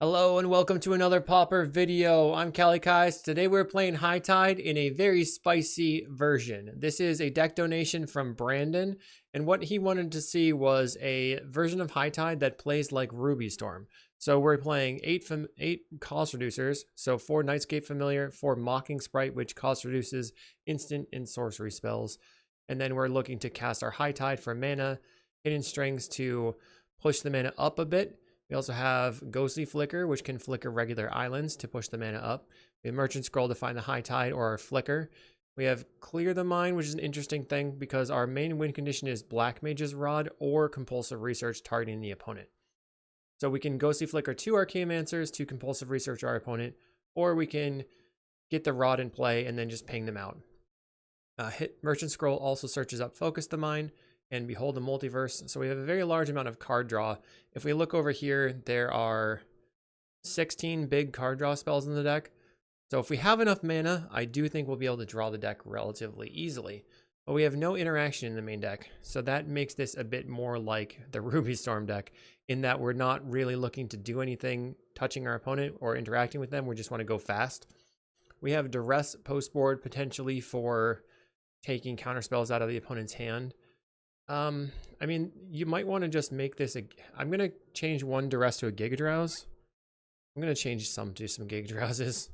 Hello and welcome to another Pauper video. I'm kalikaiz. Today we're playing High Tide in a very spicy version. This is a deck donation from Brandon, and what he wanted to see was a version of High Tide that plays like Ruby Storm. So we're playing eight cost reducers, so 4 Nightscape Familiar, 4 Mocking Sprite, which cost reduces instant and sorcery spells, and then we're looking to cast our High Tide for mana, Hidden Strings to push the mana up a bit. We also have Ghostly Flicker, which can flicker regular islands to push the mana up. We have Merchant Scroll to find the High Tide or our Flicker. We have Clear the Mind, which is an interesting thing because our main win condition is Black Mage's Rod or Compulsive Research targeting the opponent. So we can Ghostly Flicker 2 Archaeomancers to Compulsive Research our opponent, or we can get the Rod in play and then just ping them out. Merchant Scroll also searches up Focus the Mind and Behold the Multiverse. So we have a very large amount of card draw. If we look over here, there are 16 big card draw spells in the deck. So if we have enough mana, I do think we'll be able to draw the deck relatively easily. But we have no interaction in the main deck. So that makes this a bit more like the Ruby Storm deck in that we're not really looking to do anything touching our opponent or interacting with them. We just want to go fast. We have Duress post board potentially for taking counter spells out of the opponent's hand. I mean, you might want to just make this I'm going to change one Duress to a Giga Drowse. I'm going to change some to some Giga Drowses.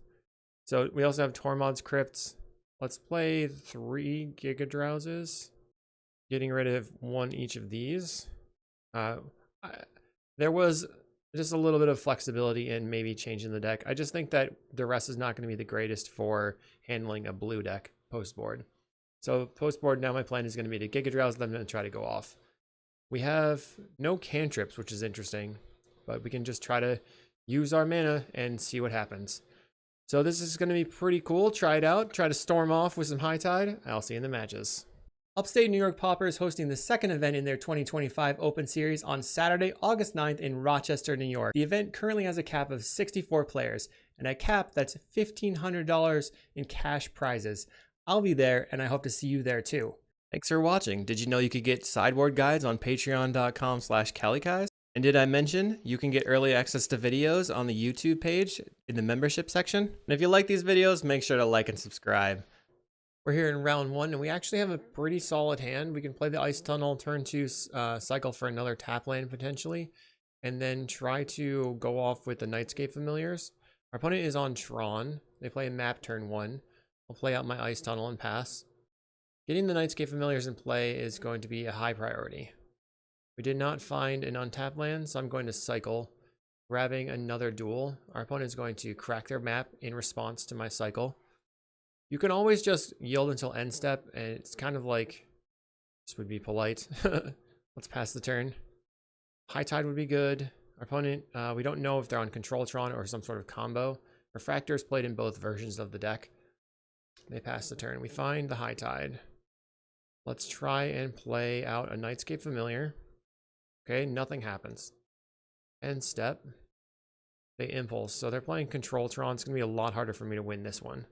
So we also have Tormod's Crypts. Let's play 3 Giga Drowses, getting rid of 1 each of these. There was just a little bit of flexibility in maybe changing the deck. I just think that Duress is not going to be the greatest for handling a blue deck post board. So post board, now my plan is going to be to Giga Drowse, then I'm going to try to go off. We have no cantrips, which is interesting, but we can just try to use our mana and see what happens. So this is going to be pretty cool. Try it out. Try to storm off with some High Tide. I'll see you in the matches. Upstate New York Pauper is hosting the second event in their 2025 Open Series on Saturday, August 9th in Rochester, New York. The event currently has a cap of 64 players, and a cap that's $1,500 in cash prizes. I'll be there, and I hope to see you there too. Thanks for watching. Did you know you could get sideboard guides on patreon.com/kalikaiz? And did I mention you can get early access to videos on the YouTube page in the membership section? And if you like these videos, make sure to like and subscribe. We're here in round 1, and we actually have a pretty solid hand. We can play the Ice Tunnel, turn 2, cycle for another tap land potentially, and then try to go off with the Nightscape Familiars. Our opponent is on Tron. They play a map turn 1. I'll play out my Ice Tunnel and pass. Getting the Nightscape Familiars in play is going to be a high priority. We did not find an untapped land, so I'm going to cycle, grabbing another duel. Our opponent is going to crack their map in response to my cycle. You can always just yield until end step, and it's kind of like, this would be polite. Let's pass the turn. High Tide would be good. Our opponent, we don't know if they're on Control Tron or some sort of combo. Refractor is played in both versions of the deck. They pass the turn. We find the High Tide. Let's try and play out a Nightscape Familiar. Okay, nothing happens. End step. They impulse. So they're playing Control Tron. It's going to be a lot harder for me to win this one.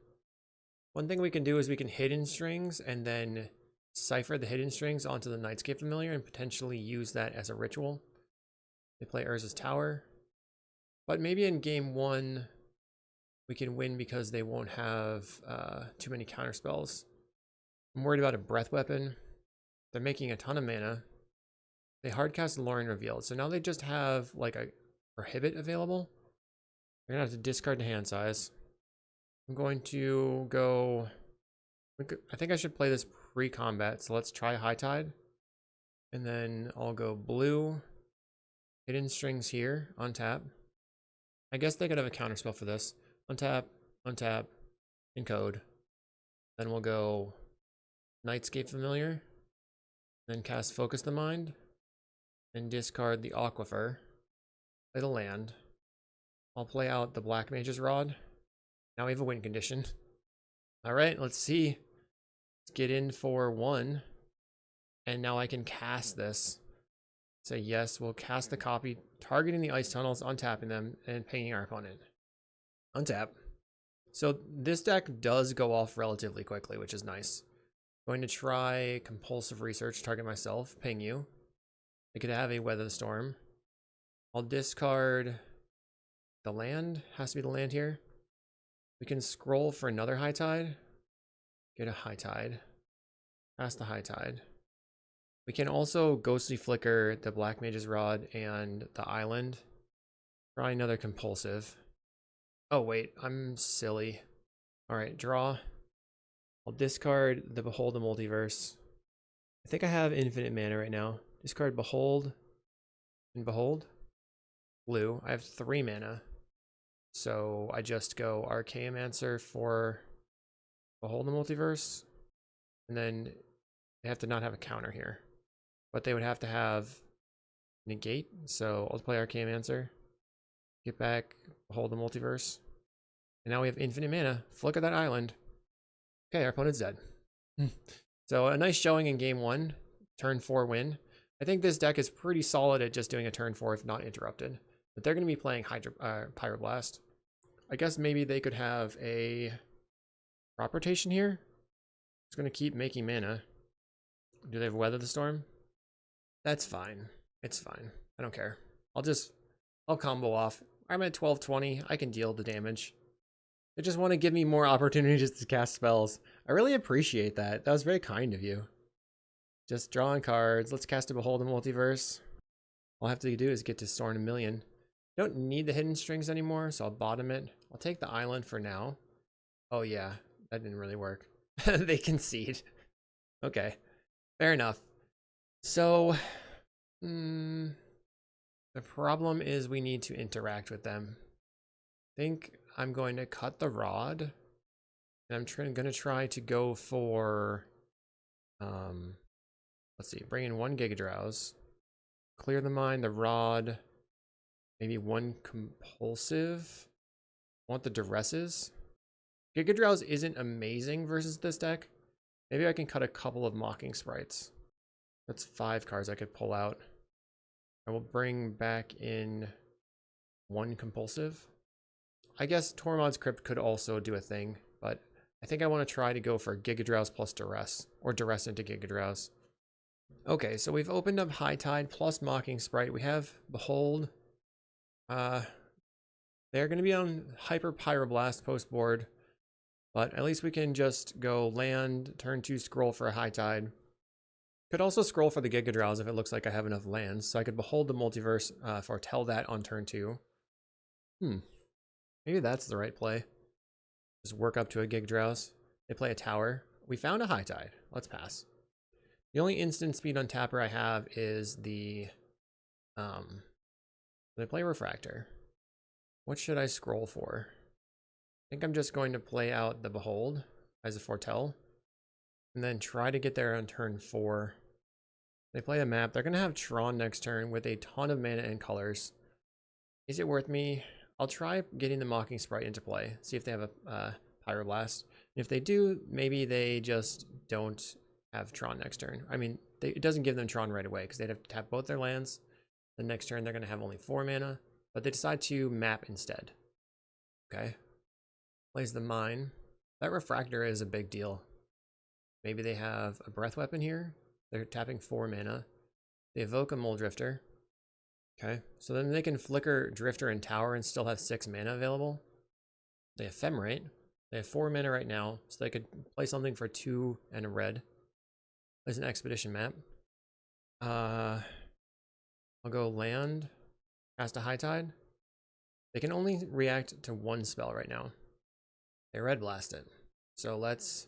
One thing we can do is we can Hidden Strings and then cipher the Hidden Strings onto the Nightscape Familiar and potentially use that as a ritual. They play Urza's Tower. But maybe in game 1... we can win because they won't have too many counter spells. I'm worried about a Breath Weapon. They're making a ton of mana. They hardcast Lorien Revealed. So now they just have like a Prohibit available. They're going to have to discard the hand size. I'm going to go... I think I should play this pre-combat. So let's try High Tide. And then I'll go blue. Hidden Strings here. Untap. I guess they could have a counter spell for this. Untap, untap, encode. Then we'll go Nightscape Familiar. Then cast Focus the Mind. Then discard the Aquifer. Play the land. I'll play out the Black Mage's Rod. Now we have a win condition. Alright, let's see. Let's get in for 1. And now I can cast this. Say yes, we'll cast the copy, targeting the Ice Tunnels, untapping them, and pinging our opponent. Untap. So this deck does go off relatively quickly, which is nice. Going to try Compulsive Research, target myself, ping you. I could have a Weather the Storm. I'll discard the land has to be the land here. We can scroll for another high tide. Get a high tide. Pass the high tide. We can also ghostly flicker the Black Mage's Rod and the island. Try another compulsive. Oh wait, I'm silly. Alright, draw. I'll discard the Behold the Multiverse. I think I have infinite mana right now. Discard Behold and Behold. Blue. I have 3 mana. So I just go Archaeomancer for Behold the Multiverse. And then they have to not have a counter here. But they would have to have negate. So I'll play Archaeomancer. Get back, Behold the Multiverse. And now we have infinite mana. Flicker that island. Okay, our opponent's dead. So a nice showing in game 1. Turn 4 win. I think this deck is pretty solid at just doing a turn 4 if not interrupted. But they're going to be playing Pyroblast. I guess maybe they could have a crop rotation here. It's going to keep making mana. Do they have Weather the Storm? That's fine. It's fine. I don't care. I'll combo off. I'm at 1220. I can deal the damage. They just want to give me more opportunities to cast spells. I really appreciate that. That was very kind of you. Just drawing cards. Let's cast a Behold the Multiverse. All I have to do is get to Storm a million. Don't need the hidden strings anymore, so I'll bottom it. I'll take the island for now. Oh yeah, that didn't really work. They concede. Okay, fair enough. So, the problem is we need to interact with them. I think I'm going to cut the rod, and I'm going to try to go for, let's see, bring in 1 Giga Drowse, clear the mind, the rod, maybe 1 compulsive. I want the duresses. Giga Drowse isn't amazing versus this deck. Maybe I can cut a couple of Mocking Sprites. That's 5 cards I could pull out. I will bring back in 1 compulsive. I guess Tormod's Crypt could also do a thing, but I think I want to try to go for Giga Drowse plus Duress, or Duress into Giga Drowse. Okay, so we've opened up High Tide plus Mocking Sprite. We have Behold. They're going to be on Hyper Pyroblast post board, but at least we can just go land, turn 2 scroll for a High Tide. Could also scroll for the Giga Drowse if it looks like I have enough lands, so I could Behold the Multiverse, foretell that on turn 2. Maybe that's the right play. Just work up to a Giga Drowse. They play a tower. We found a High Tide. Let's pass. The only instant speed on tapper I have is the they play Refractor. What should I scroll for? I think I'm just going to play out the Behold as a foretell, and then try to get there on turn 4. They play a map. They're going to have Tron next turn with a ton of mana and colors. Is it worth me? I'll try getting the Mocking Sprite into play, see if they have a Pyroblast. And if they do, maybe they just don't have Tron next turn. I mean, it doesn't give them Tron right away because they'd have to tap both their lands. The next turn, they're going to have only 4 mana, but they decide to map instead. Okay. Plays the Mine. That Refractor is a big deal. Maybe they have a Breath Weapon here. They're tapping 4 mana. They evoke a Mole Drifter. Okay, so then they can flicker Drifter and Tower and still have 6 mana available. They Ephemerate. They have 4 mana right now, so they could play something for 2 and a red. There's an Expedition map. I'll go land, cast a High Tide. They can only react to 1 spell right now. They Red Blast it. So let's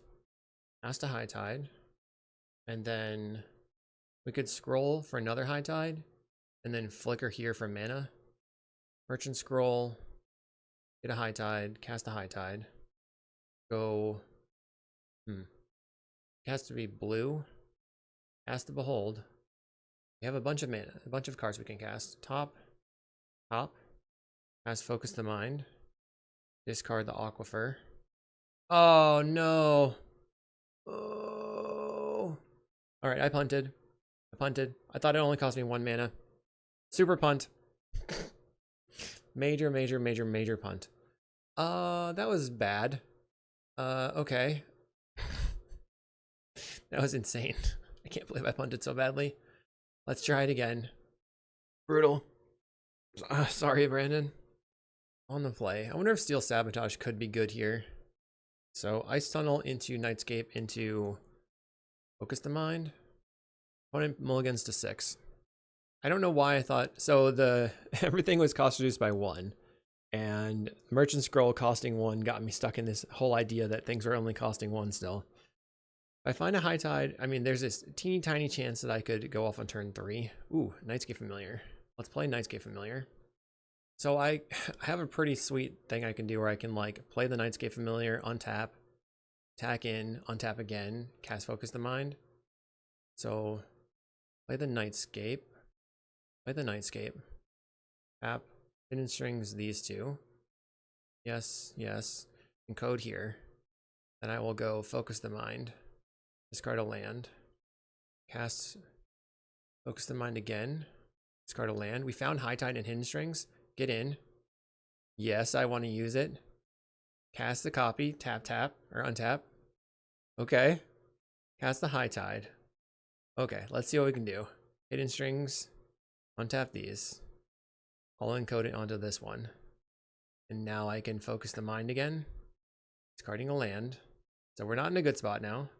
cast a High Tide, and then we could scroll for another High Tide, and then flicker here for mana. Merchant Scroll, get a High Tide, cast a High Tide. Go, it has to be blue. Cast the Behold. We have a bunch of mana, a bunch of cards we can cast. Top. Cast Focus the Mind. Discard the Aquifer. Oh no. Oh. Alright, I punted. I thought it only cost me 1 mana. Super punt. Major punt. That was bad. Okay. That was insane. I can't believe I punted so badly. Let's try it again. Brutal. Sorry, Brandon. on the play. I wonder if Steel Sabotage could be good here. So Ice Tunnel into Nightscape into Focus the Mind. Opponent mulligans to 6. I don't know why I thought so. The everything was cost reduced by 1, and Merchant Scroll costing 1 got me stuck in this whole idea that things are only costing 1 still. If I find a High Tide, I mean, there's this teeny tiny chance that I could go off on turn 3. Ooh, Nightscape Familiar. Let's play Nightscape Familiar. So I have a pretty sweet thing I can do where I can like play the Nightscape Familiar, untap, attack in, untap again, cast Focus the Mind. So play the Nightscape. Play the Nightscape. Tap. Hidden Strings these two. Yes, yes. Encode here. Then I will go Focus the Mind. Discard a land. Cast Focus the Mind again. Discard a land. We found High Tide and Hidden Strings. Get in. Yes, I want to use it. Cast the copy. Tap, tap, or untap. Okay. Cast the High Tide. Okay, let's see what we can do. Hidden Strings. Untap these. I'll encode it onto this one. And now I can Focus the Mind again. Discarding a land. So we're not in a good spot now.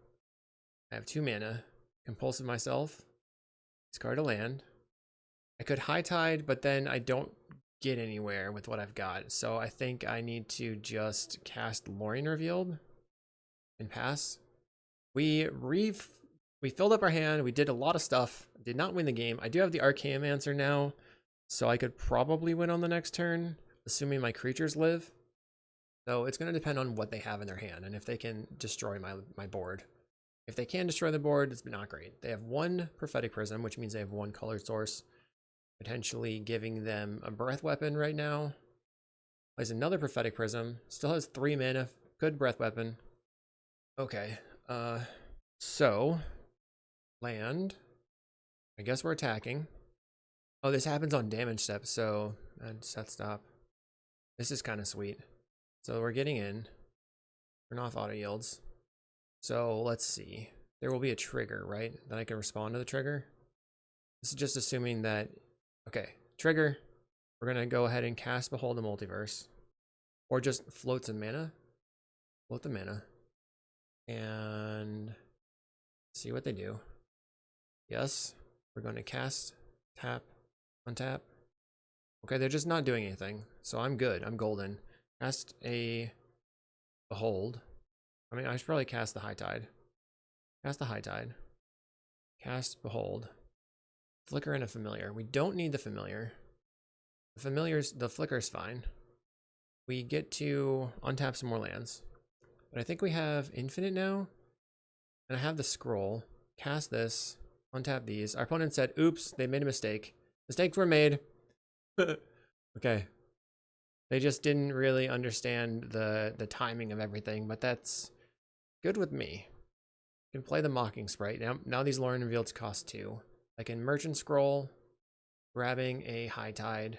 I have 2 mana. Compulsive myself. Discard a land. I could High Tide, but then I don't get anywhere with what I've got. So I think I need to just cast Lorien Revealed and pass. We filled up our hand. We did a lot of stuff. Did not win the game. I do have the Archaeomancer now, so I could probably win on the next turn, assuming my creatures live. So it's going to depend on what they have in their hand and if they can destroy my board. If they can destroy the board, it's not great. They have 1 Prophetic Prism, which means they have 1 color source, potentially giving them a Breath Weapon right now. Plays another Prophetic Prism, still has 3 mana, good Breath Weapon. Okay, so land. I guess we're attacking. Oh, this happens on damage step, so set stop. This is kind of sweet. So we're getting in. Turn off auto yields. So let's see. There will be a trigger, right? Then I can respond to the trigger. This is just assuming that, okay, trigger. We're gonna go ahead and cast Behold the Multiverse. Or just float some mana. Float the mana. And see what they do. Yes, we're going to cast, tap, untap. Okay, they're just not doing anything. So I'm good. I'm golden. Cast a Behold. I mean, I should probably cast the High Tide. Cast the High Tide. Cast Behold. Flicker and a Familiar. We don't need the Familiar. The Flicker's fine. We get to untap some more lands. But I think we have Infinite now. And I have the Scroll. Cast this. Untap these. Our opponent said, oops, they made a mistake. Mistakes were made. Okay. They just didn't really understand the timing of everything, but that's good with me. I can play the Mocking Sprite. Now these Lorien Revealeds cost 2. I can Merchant Scroll, grabbing a High Tide,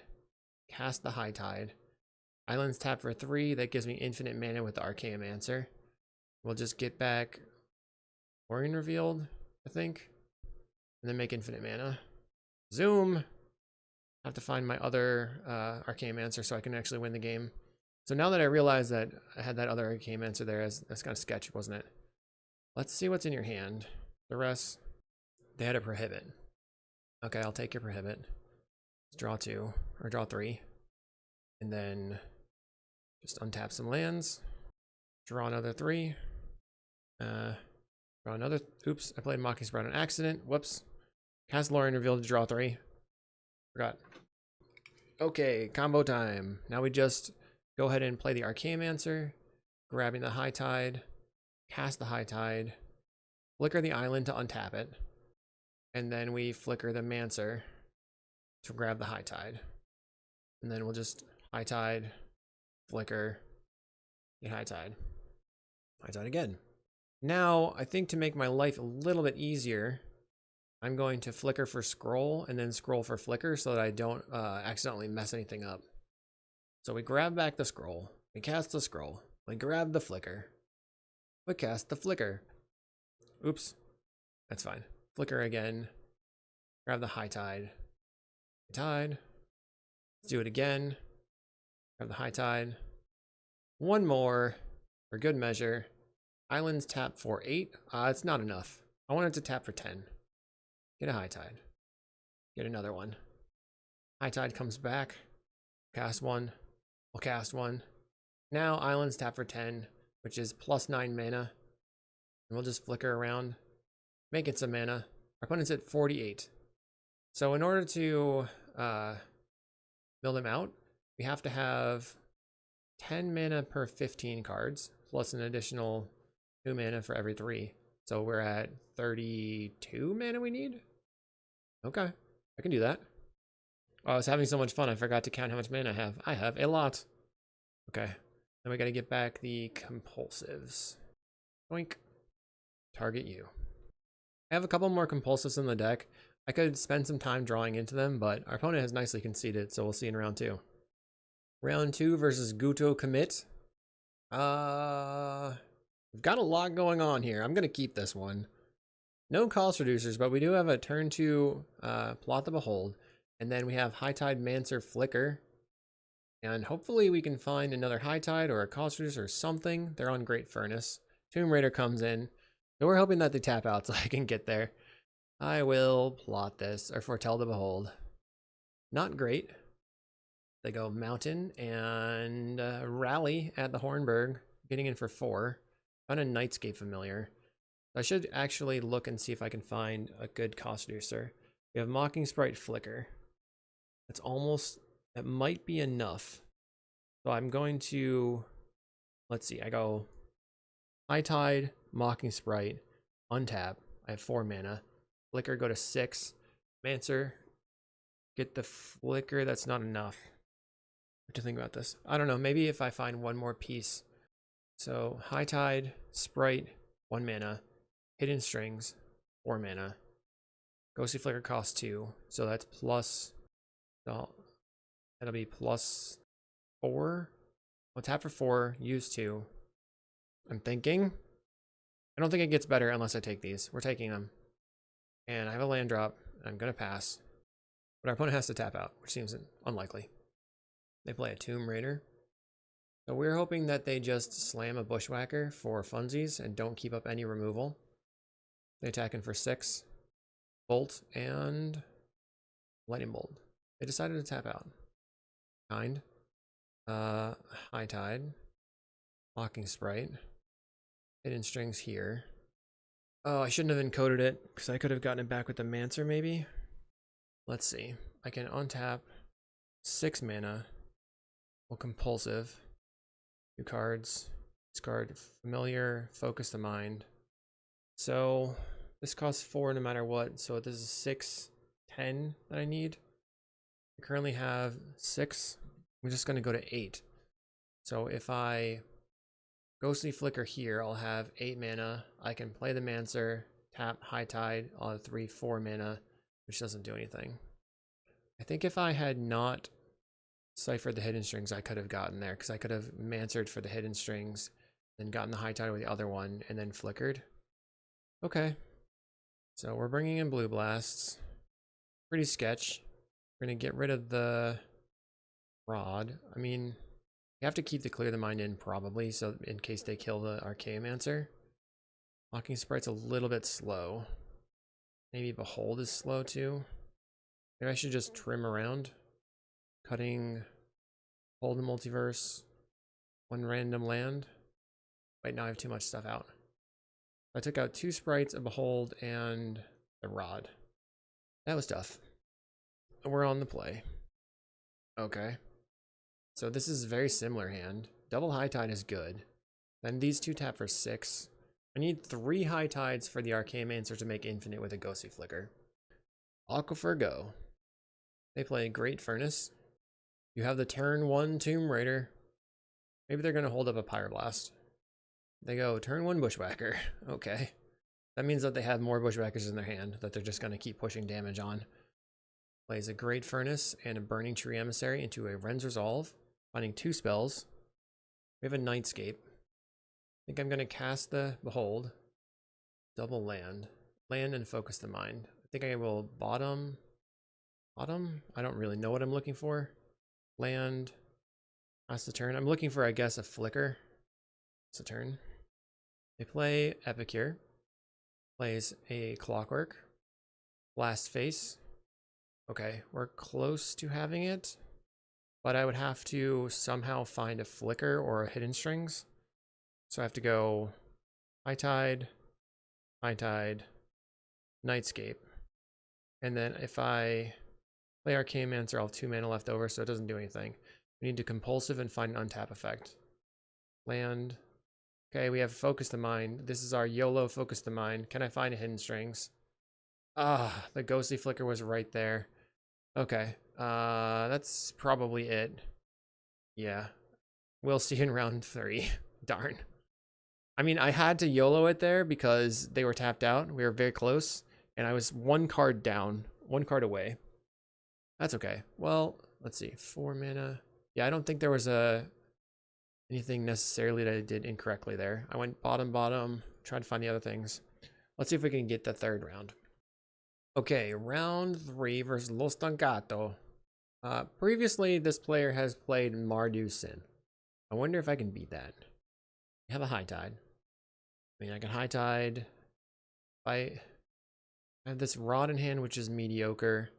cast the High Tide. Islands tap for 3. That gives me infinite mana with the Archaeomancer. We'll just get back Lorien Revealed, I think. And then make infinite mana. Zoom! I have to find my other Archaeomancer so I can actually win the game. So now that I realize that I had that other Archaeomancer there, that's kind of sketchy, wasn't it? Let's see what's in your hand. The rest, they had a Prohibit. Okay, I'll take your Prohibit. Draw 2, or draw 3. And then just untap some lands. Draw another 3. Draw another, oops, I played Mocking Sprite on accident. Whoops. Cast Lorien Revealed to draw 3. Forgot. Okay, combo time. Now we just go ahead and play the Archaeomancer, grabbing the High Tide, cast the High Tide, flicker the island to untap it, and then we flicker the Mancer to grab the High Tide. And then we'll just High Tide, flicker, get High Tide. High Tide again. Now, I think to make my life a little bit easier, I'm going to flicker for scroll and then scroll for flicker so that I don't accidentally mess anything up. So we grab back the scroll, we cast the scroll, we grab the flicker, we cast the flicker. Oops, that's fine. Flicker again, grab the High Tide, let's do it again. Have the high tide. One more for good measure. Islands tap for 8. It's not enough. I wanted to tap for 10. Get a high tide. Get another one. High tide comes back. Cast one. We'll cast one. Now islands tap for 10, which is plus 9 mana. And we'll just flicker around. Make it some mana. Our opponent's at 48. So in order to build him out, we have to have 10 mana per 15 cards, plus an additional 2 mana for every 3. So we're at 32 mana we need? Okay, I can do that. Oh, I was having so much fun, I forgot to count how much mana I have. I have a lot. Okay, then we gotta get back the compulsives. Oink. Target you. I have a couple more compulsives in the deck. I could spend some time drawing into them, but our opponent has nicely conceded, so we'll see in round 2. Round 2 versus Guto Commit. We've got a lot going on here. I'm gonna keep this one. No cost reducers, but we do have a turn 2 Plot the Behold, and then we have High Tide Mancer Flicker, and hopefully we can find another High Tide or a cost reducer or something. They're on Great Furnace. Tomb Raider comes in, so we're hoping that they tap out so I can get there. I will plot this, or Foretell the Behold. Not great. They go Mountain and Rally at the Hornburg, getting in for 4. Found a Nightscape Familiar. I should actually look and see if I can find a good cost reducer. We have Mocking Sprite Flicker. That's almost, that might be enough. So I'm going to, let's see, I go High Tide, Mocking Sprite, untap. I have 4 mana. Flicker, go to 6. Mancer, get the Flicker. That's not enough. What do you think about this? I don't know. Maybe if I find one more piece. So High Tide, Sprite, 1 mana. Hidden Strings, 4 mana. Ghostly Flicker costs 2. So that's plus, that'll be plus 4. I'll tap for 4, use 2. I'm thinking. I don't think it gets better unless I take these. We're taking them. And I have a land drop. I'm going to pass. But our opponent has to tap out, which seems unlikely. They play a Tomb Raider. So we're hoping that they just slam a Bushwhacker for funsies and don't keep up any removal. They attack in for 6. Bolt and Lightning Bolt. They decided to tap out. Kind. High Tide. Mocking Sprite. Hidden Strings here. Oh, I shouldn't have encoded it, because I could have gotten it back with the Mancer, maybe? Let's see. I can untap 6 mana. Well, Compulsive. 2 cards. Discard Familiar. Focus the Mind. So, this costs 4 no matter what. So this is 6, 10 that I need. I currently have 6. I'm just going to go to 8. So if I Ghostly Flicker here, I'll have 8 mana. I can play the Mancer, tap High Tide. I'll have 3, 4 mana, which doesn't do anything. I think if I had not ciphered the Hidden Strings, I could have gotten there, because I could have Mancered for the Hidden Strings, then gotten the High Tide with the other one, and then flickered. Okay. So we're bringing in Blue Blasts. Pretty sketch. We're going to get rid of the Rod. I mean, you have to keep the Clear the Mind in probably, so in case they kill the Archaeomancer. Mocking Sprite's a little bit slow. Maybe Behold is slow too. Maybe I should just trim around. Cutting Hold the Multiverse. 1 random land. Wait, now I have too much stuff out. I took out 2 sprites, a Behold, and a Rod. That was tough. We're on the play. Okay. So this is a very similar hand. Double High Tide is good. Then these 2 tap for 6. I need 3 High Tides for the Archaeomancer to make infinite with a Ghostly Flicker. Aquifer go. They play Great Furnace. You have the turn 1 Tomb Raider. Maybe they're going to hold up a Pyroblast. They go turn 1 Bushwhacker. Okay. That means that they have more Bushwhackers in their hand that they're just going to keep pushing damage on. Plays a Great Furnace and a Burning Tree Emissary into a Ren's Resolve, finding 2 spells. We have a Nightscape. I think I'm going to cast the Behold. Double land. Land and Focus the Mind. I think I will bottom. I don't really know what I'm looking for. Land. Pass the turn. I'm looking for, I guess, a flicker. It's a turn. They play Epicure. Plays a Clockwork. Blast Face. Okay, we're close to having it. But I would have to somehow find a flicker or a hidden strings. So I have to go High Tide, Nightscape. And then if I play Arcane Mancer, I'll have 2 mana left over, so it doesn't do anything. We need to Compulsive and find an untap effect. Land. Okay, we have Focus the Mind. This is our YOLO Focus the Mind. Can I find a hidden strings? Ah, the Ghostly Flicker was right there. Okay, that's probably it. Yeah, we'll see in round 3. Darn. I mean, I had to YOLO it there because they were tapped out. We were very close, and I was 1 card down, 1 card away. That's okay. Well, let's see. 4 mana. Yeah, I don't think there was anything necessarily that I did incorrectly there. I went bottom, tried to find the other things. Let's see if we can get the 3rd round. Okay, round 3 versus Lo Stancato. Previously, this player has played Mardu Synth. I wonder if I can beat that. We have a High Tide. I mean, I can High Tide. I have this Rod in hand, which is mediocre.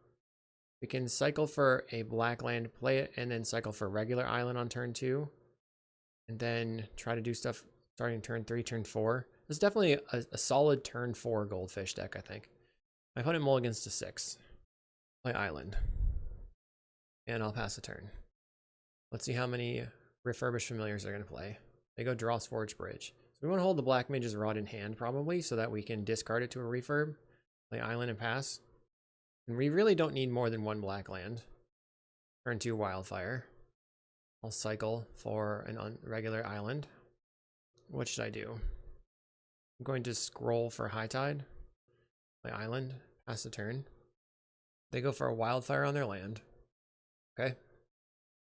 We can cycle for a black land, play it, and then cycle for a regular island on turn 2. And then try to do stuff starting turn 3, turn 4. This is definitely a solid turn 4 Goldfish deck, I think. My opponent mulligans to 6. Play island. And I'll pass the turn. Let's see how many refurbished familiars they're going to play. They go Dross Forge Bridge. So we want to hold the Black Mage's Rod in hand, probably, so that we can discard it to a refurb. Play island and pass. And we really don't need more than 1 black land. Turn 2 Wildfire. I'll cycle for an regular island. What should I do? I'm going to scroll for High Tide. Play island. Pass the turn. They go for a Wildfire on their land. Okay.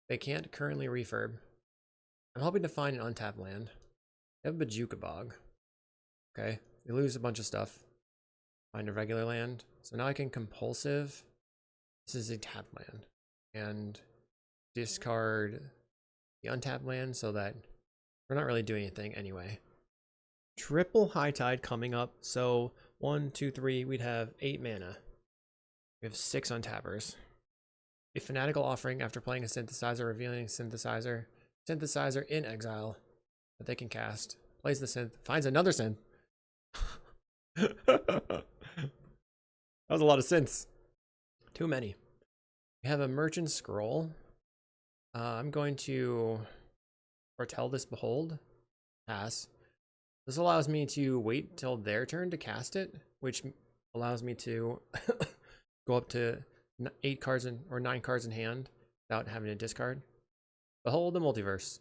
They can't currently refurb. I'm hoping to find an untapped land. They have a Bajuka Bog. Okay. We lose a bunch of stuff. Find a regular land. So now I can Compulsive. This is a tapped land. And discard the untapped land so that we're not really doing anything anyway. Triple High Tide coming up. So 1, 2, 3, we'd have 8 mana. We have 6 untappers. A Fanatical Offering after playing a Synthesizer, revealing a Synthesizer. Synthesizer in exile that they can cast. Plays the Synth, finds another Synth. That was a lot of Synths. Too many. We have a Merchant Scroll. I'm going to foretell this Behold. Pass. This allows me to wait till their turn to cast it, which allows me to go up to 8 cards or 9 cards in hand without having to discard. Behold the Multiverse.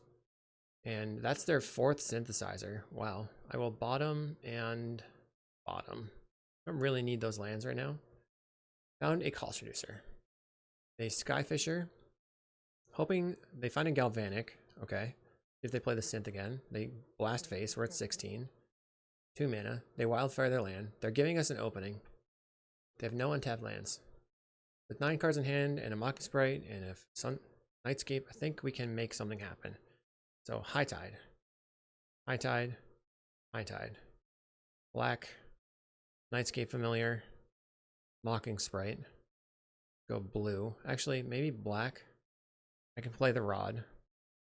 And that's their 4th Synthesizer. Wow. I will bottom and bottom. I don't really need those lands right now. Found a Cost Reducer. A Skyfisher. Hoping they find a Galvanic. Okay. If they play the Synth again, they Blast Face. We're at 16. 2 mana. They Wildfire their land. They're giving us an opening. They have no untapped lands. With 9 cards in hand and a Mocking Sprite and a Nightscape, I think we can make something happen. So High Tide. High Tide. High Tide. Black. Nightscape Familiar. Mocking Sprite. Go blue. Actually, maybe black. I can play the Rod.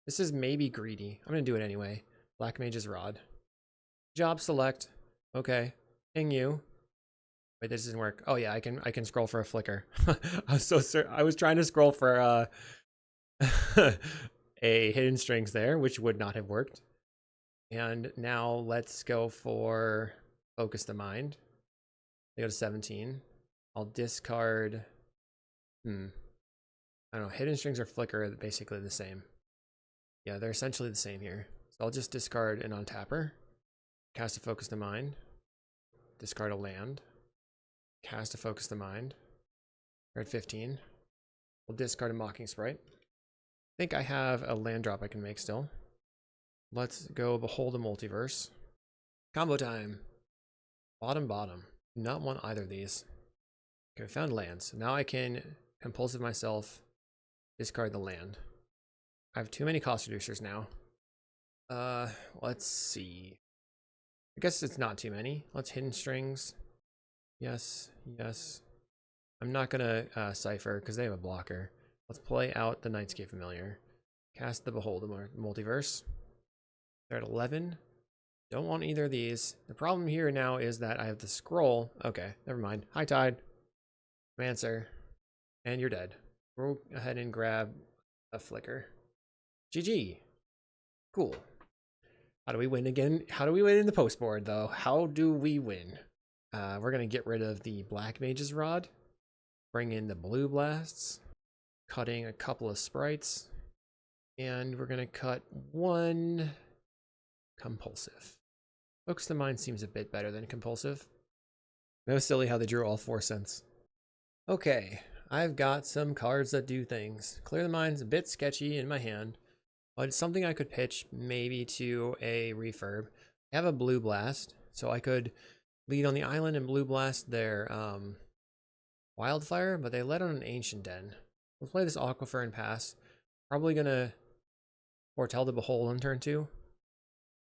This is maybe greedy. I'm going to do it anyway. Black Mage's Rod. Job select. Okay. Ping you. Wait, this doesn't work. Oh yeah, I can scroll for a flicker. I was trying to scroll for a hidden strings there, which would not have worked. And now let's go for Focus the Mind. They go to 17. I'll discard. I don't know. Hidden strings or flicker are basically the same. Yeah, they're essentially the same here. So I'll just discard an untapper. Cast a Focus the Mind. Discard a land. Cast a Focus the Mind. We're at 15. We'll discard a Mocking Sprite. I think I have a land drop I can make still. Let's go Behold the Multiverse. Combo time. Bottom, bottom. Do not want either of these. Okay, found lands. Now I can Compulsive myself. Discard the land. I have too many cost reducers now. Let's see. I guess it's not too many. Let's hidden strings. Yes, yes. I'm not gonna cipher because they have a blocker. Let's play out the Nightscape Familiar. Cast the Behold the Multiverse. They're at 11. Don't want either of these. The problem here now is that I have the scroll. Okay, never mind. High Tide. Mancer. And you're dead. Go ahead and grab a flicker. GG. Cool. How do we win again? How do we win in the post board, though? How do we win? We're going to get rid of the Black Mage's Rod. Bring in the Blue Blasts. Cutting a couple of sprites. And we're going to cut one Compulsive. Focus the Mind seems a bit better than Compulsive. That was silly how they drew all 4 cents. Okay, I've got some cards that do things. Clear the Mind's a bit sketchy in my hand, but it's something I could pitch maybe to a refurb. I have a Blue Blast, so I could lead on the island and Blue Blast their Wildfire, but they led on an Ancient Den. We'll play this Aquifer and pass. Probably gonna foretell the Behold on turn 2.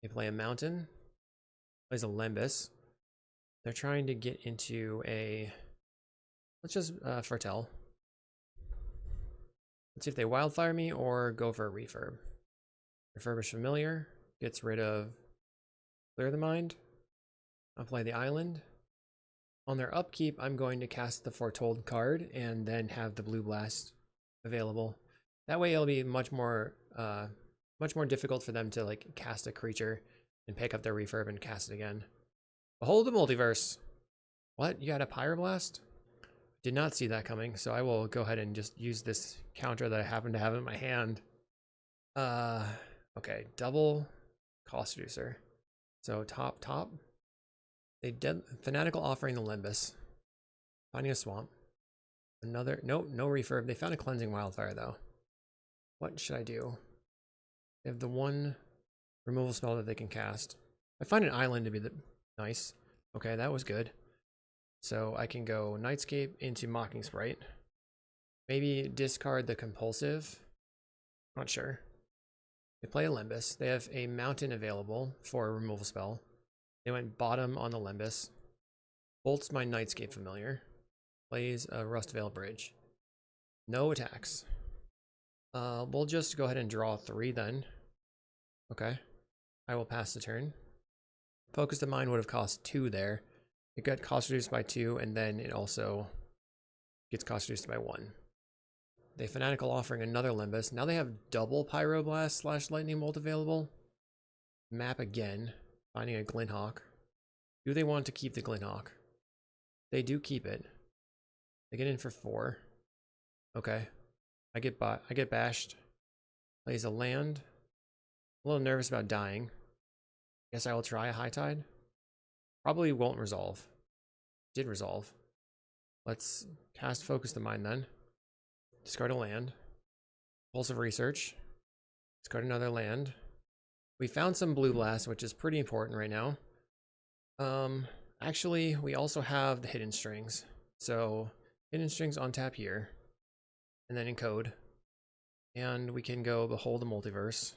They play a Mountain. Plays a Lembus. They're trying to get into a... Let's just foretell. Let's see if they Wildfire me or go for a refurb. Refurbish Familiar. Gets rid of Clear the Mind. I'll play the Island. On their upkeep, I'm going to cast the Foretold card and then have the Blue Blast available. That way it'll be much more difficult for them to like cast a creature and pick up their refurb and cast it again. Behold the Multiverse. What? You got a Pyroblast? Did not see that coming, so I will go ahead and just use this counter that I happen to have in my hand. Okay, double cost reducer. So top. They did Fanatical Offering the Lembus. Finding a Swamp. Another, nope, no refurb. They found a Cleansing Wildfire though. What should I do? They have the one removal spell that they can cast. I find an island to be nice. Okay, that was good. So I can go Nightscape into Mocking Sprite. Maybe discard the Compulsive. Not sure. They play a Lembus. They have a Mountain available for a removal spell. They went bottom on the Lembus. Bolts my Nightscape Familiar. Plays a Rustvale Bridge. No attacks. We'll just go ahead and draw 3 then. Okay. I will pass the turn. Focus the Mind would have cost 2 there. It got cost reduced by 2, and then it also gets cost reduced by 1. They Fanatical Offering another Lembus. Now they have double Pyroblast / Lightning Bolt available. Map again. Finding a Glinhawk. Do they want to keep the Glinhawk? They do keep it. They get in for 4. Okay. I get bashed. Plays a land. A little nervous about dying. Guess I will try a High Tide. Probably won't resolve. Did resolve. Let's cast Focus the Mind then. Discard a land. Impulsive Research. Discard another land. We found some Blue Blast, which is pretty important right now. Actually, we also have the Hidden Strings. So, Hidden Strings on tap here. And then encode. And we can go Behold the Multiverse.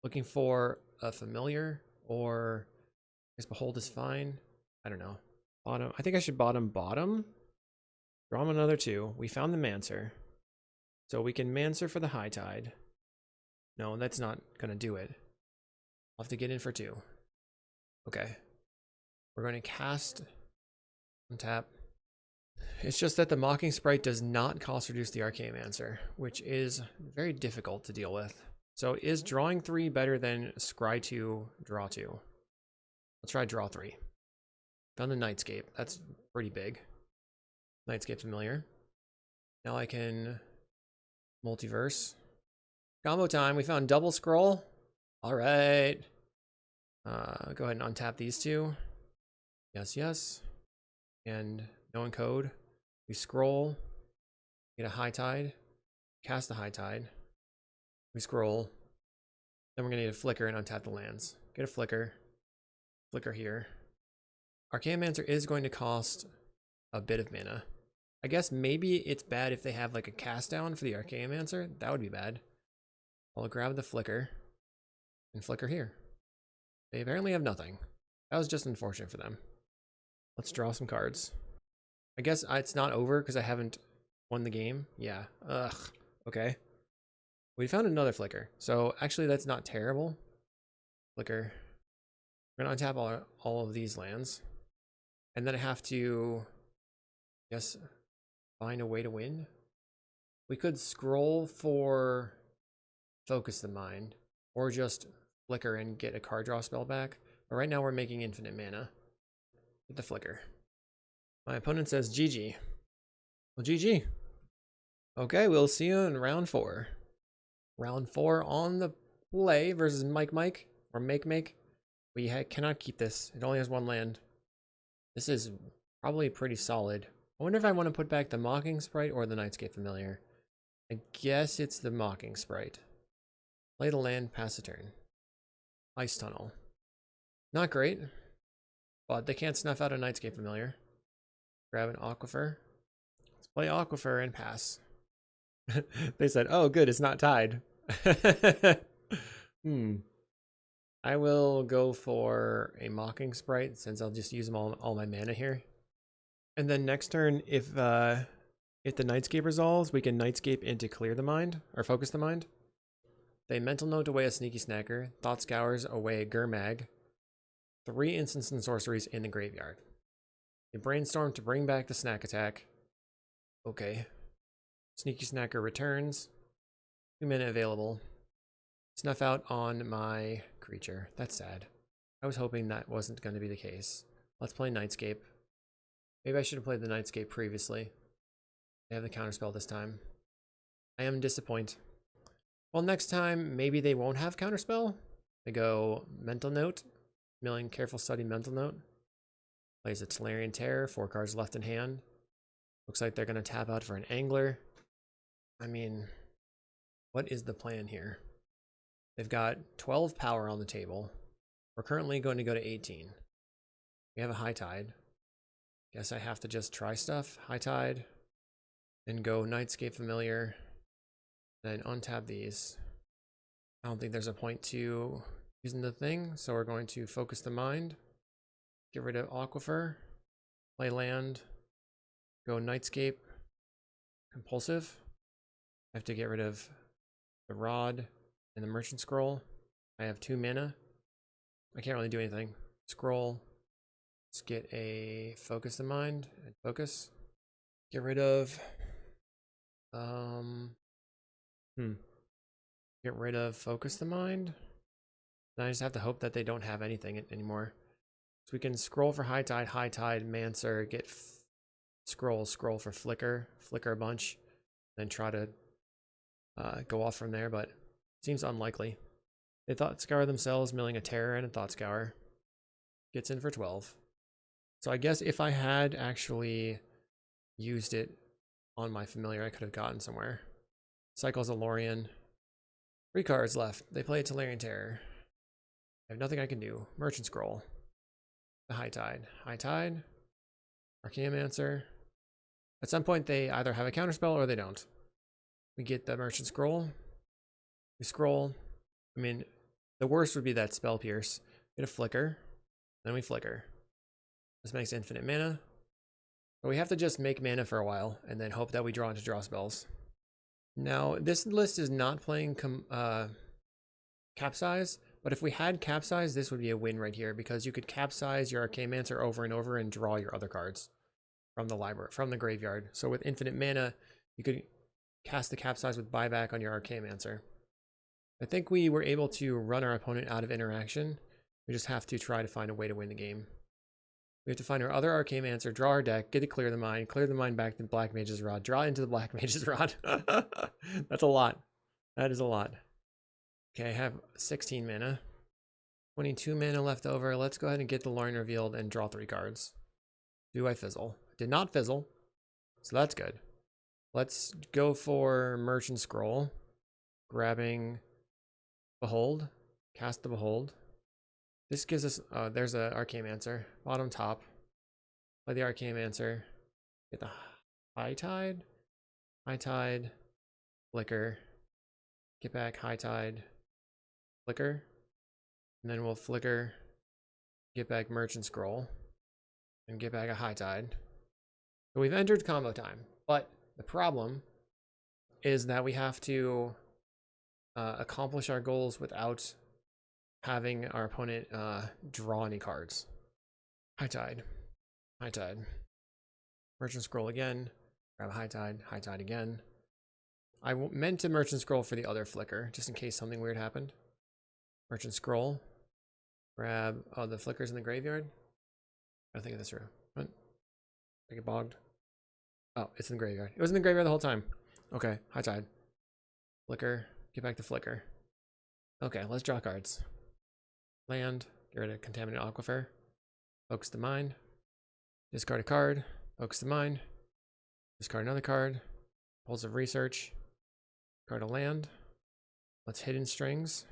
Looking for a Familiar, or I guess Behold is fine. I don't know. Bottom. I think I should bottom. Draw them another 2. We found the Mancer. So we can Mancer for the High Tide. No, that's not going to do it. I'll have to get in for 2. Okay. We're going to cast on tap. It's just that the Mocking Sprite does not cost reduce the Archaeomancer, which is very difficult to deal with. So is drawing 3 better than scry 2, draw 2? Let's try draw 3. Found the Nightscape. That's pretty big. Nightscape Familiar. Now I can Multiverse. Combo time. We found double scroll. All right. Go ahead and untap these 2. Yes. And no encode. We scroll. Get a High Tide. Cast the High Tide. We scroll. Then we're going to need a Flicker and untap the lands. Get a Flicker. Flicker here. Archaeomancer is going to cost a bit of mana. I guess maybe it's bad if they have like a cast down for the Archaeomancer. That would be bad. I'll grab the flicker and flicker here. They apparently have nothing. That was just unfortunate for them. Let's draw some cards. I guess it's not over because I haven't won the game. Yeah. Ugh. Okay. We found another flicker. So actually that's not terrible. Flicker. We're going to untap all of these lands. And then I have to, I guess, find a way to win. We could scroll for Focus the Mind. Or just flicker and get a card draw spell back. But right now we're making infinite mana with the flicker. My opponent says GG. Well, GG. Okay, we'll see you in round 4. Round 4 on the play versus Mike or Make. We cannot keep this. It only has 1 land. This is probably pretty solid. I wonder if I want to put back the Mocking Sprite or the Nightscape Familiar. I guess it's the Mocking Sprite. Play the land, pass a turn. Ice Tunnel. Not great, but they can't snuff out a Nightscape Familiar. Grab an Aquifer. Let's play Aquifer and pass. They said, oh good, it's not tied. I will go for a Mocking Sprite since I'll just use them all my mana here. And then next turn, if the Nightscape resolves, we can Nightscape into Clear the Mind, or Focus the Mind. They Mental Note away a Sneaky Snacker, Thought Scours away a Gurmag, 3 instants and sorceries in the graveyard. They Brainstorm to bring back the Snack Attack. Okay. Sneaky Snacker returns. 2 mana available. Snuff out on my creature. That's sad. I was hoping that wasn't going to be the case. Let's play Nightscape. Maybe I should have played the Nightscape previously. They have the counterspell this time. I am disappointed. Well, next time, maybe they won't have counterspell. They go Mental Note. Milling Careful Study Mental Note. Plays a Tolarian Terror, 4 cards left in hand. Looks like they're going to tap out for an Angler. I mean, what is the plan here? They've got 12 power on the table. We're currently going to go to 18. We have a High Tide. Guess I have to just try stuff. High Tide. Then go Nightscape Familiar. Then untap these. I don't think there's a point to using the thing, so we're going to Focus the Mind. Get rid of Aquifer. Play land. Go Nightscape. Compulsive. I have to get rid of the Rod and the Merchant Scroll. I have 2 mana. I can't really do anything. Scroll. Let's get a Focus the Mind and focus. Get rid of get rid of Focus the Mind. Then I just have to hope that they don't have anything anymore. So we can scroll for High Tide, Mancer, get scroll for flicker a bunch, then try to go off from there, but seems unlikely. They Thought Scour themselves, milling a Terror and a Thought Scour. Gets in for 12. So I guess if I had actually used it on my familiar, I could have gotten somewhere. Cycles a Lorien. 3 cards left. They play a Tolarian Terror. I have nothing I can do. Merchant Scroll. The High Tide. High Tide. Archaeomancer. At some point they either have a counterspell or they don't. We get the Merchant Scroll. We scroll. I mean, the worst would be that Spell Pierce. Get a Flicker. Then we flicker. This makes infinite mana. But we have to just make mana for a while and then hope that we draw into draw spells. Now, this list is not playing Capsize, but if we had Capsize, this would be a win right here because you could Capsize your Archaeomancer over and over and draw your other cards from the library, from the graveyard. So with infinite mana, you could cast the Capsize with buyback on your Archaeomancer. I think we were able to run our opponent out of interaction. We just have to try to find a way to win the game. We have to find our other Archaeomancer, draw our deck, get to clear the mind back to Black Mage's Rod, draw into the Black Mage's Rod. That's a lot. That is a lot. Okay, I have 16 mana. 22 mana left over. Let's go ahead and get the Lorien revealed and draw 3 cards. Do I fizzle? Did not fizzle. So that's good. Let's go for Merchant Scroll. Grabbing Behold. Cast the Behold. This gives us, there's an Archaeomancer. Bottom top. Play the Archaeomancer. Get the High Tide. High Tide. Flicker. get back High Tide, Flicker, and then we'll Flicker, get back Merchant Scroll, and get back a High Tide. So we've entered combo time, but the problem is that we have to accomplish our goals without having our opponent draw any cards. High Tide, High Tide, Merchant Scroll again, grab High Tide again. I meant to Merchant Scroll for the other Flicker, just in case something weird happened. Merchant Scroll, grab, oh, the Flicker's in the graveyard? I think of this room. What? I get bogged. Oh, it's in the graveyard. It was in the graveyard the whole time. Okay, High Tide. Flicker, get back to Flicker. Okay, let's draw cards. Land, get rid of Contaminated Aquifer. Focus the mind. Discard a card. Focus the mind. Discard another card. Impulsive Research. Card a land. Let's Hidden Strings.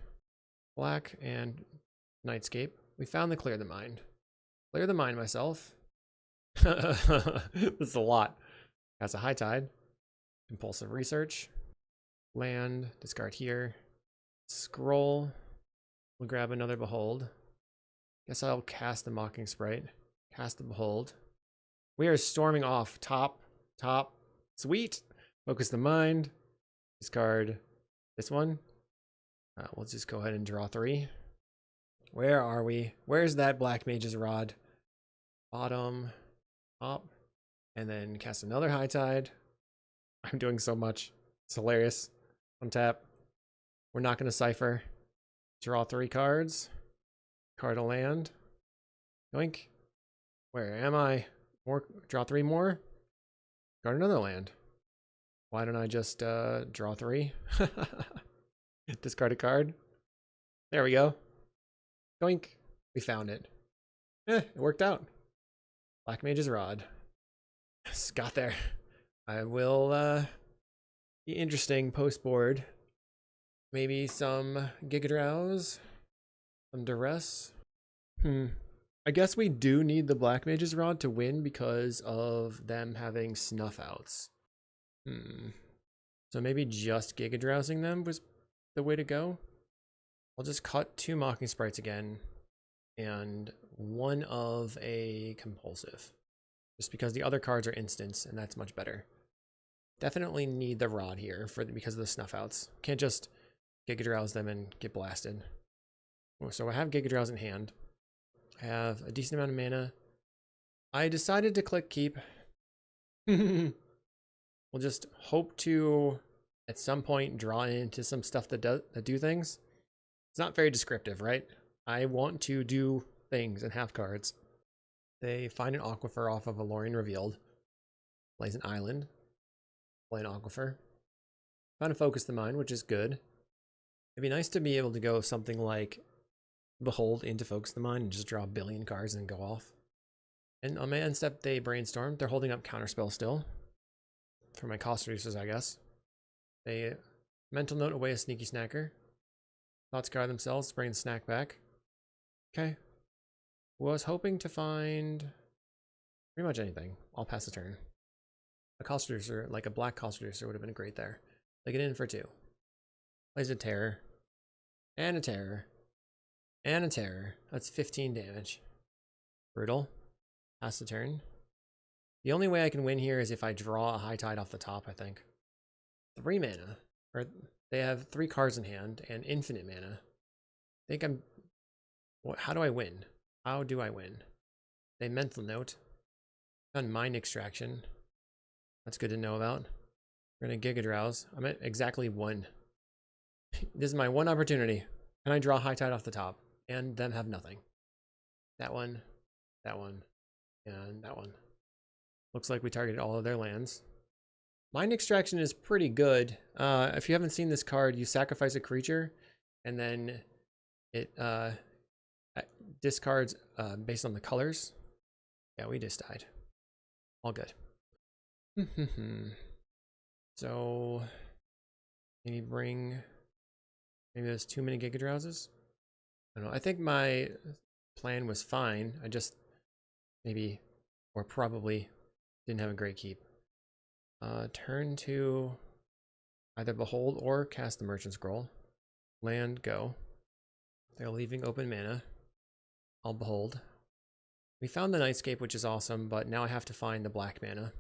Black and Nightscape. We found the Clear the Mind. Clear the Mind myself. That's a lot. That's a High Tide. Impulsive Research. Land. Discard here. Scroll. We'll grab another Behold. Guess I'll cast the Mocking Sprite. Cast the Behold. We are storming off. Top. Sweet. Focus the Mind. Discard this one. We'll just go ahead and draw 3. Where are we? Where's that Black Mage's Rod? Bottom. Top. And then cast another High Tide. I'm doing so much. It's hilarious. Untap. We're not going to Cipher. Draw 3 cards. Card a land. Yoink. Where am I? More. Draw 3 more. Card another land. Why don't I just draw 3? Discard a card. There we go. Yoink. We found it. It worked out. Black Mage's Rod. Yes, got there. I will be interesting post board. Maybe some Giga Drowse. Some Duress. I guess we do need the Black Mage's Rod to win because of them having Snuff Outs. So maybe just Giga Drowsing them was the way to go. I'll just cut 2 Mocking Sprites again and 1 of a Compulsive. Just because the other cards are instants and that's much better. Definitely need the Rod here because of the Snuff Outs. Can't just Giga Drowse them and get blasted. So I have Giga Drowse in hand. I have a decent amount of mana. I decided to click keep. We'll just hope to at some point draw into some stuff that do things. It's not very descriptive, right? I want to do things and have cards. They find an Aquifer off of a Lorien Revealed. Plays an island. Play an Aquifer. Found a Focus the Mind, which is good. It'd be nice to be able to go something like Behold into Focus the Mind and just draw a billion cards and go off. And on my end step, they Brainstorm. They're holding up Counterspell still. For my cost reducers, I guess. They Mental Note away a Sneaky Snacker. Thoughts guard themselves, bring the snack back. Okay. Was hoping to find pretty much anything. I'll pass the turn. A cost reducer, like a black cost reducer, would have been great there. They get in for 2. Plays a Terror. And a Terror. And a Terror. That's 15 damage. Brutal. Pass the turn. The only way I can win here is if I draw a High Tide off the top, I think. 3 mana. Or they have 3 cards in hand and infinite mana. I think I'm... How do I win? How do I win? They Mental Note. Done Mind Extraction. That's good to know about. We're gonna Giga Drowse. I'm at exactly 1. This is my one opportunity. Can I draw High Tide off the top? And them have nothing. That one, and that one. Looks like we targeted all of their lands. Mind Extraction is pretty good. If you haven't seen this card, you sacrifice a creature, and then it discards based on the colors. Yeah, we just died. All good. So maybe there's too many Giga Drowses. I don't know. I think my plan was fine. I just maybe or probably didn't have a great keep. Turn 2. Either Behold or cast the Merchant Scroll. Land, go. They're leaving open mana. I'll Behold. We found the Nightscape, which is awesome, but now I have to find the black mana.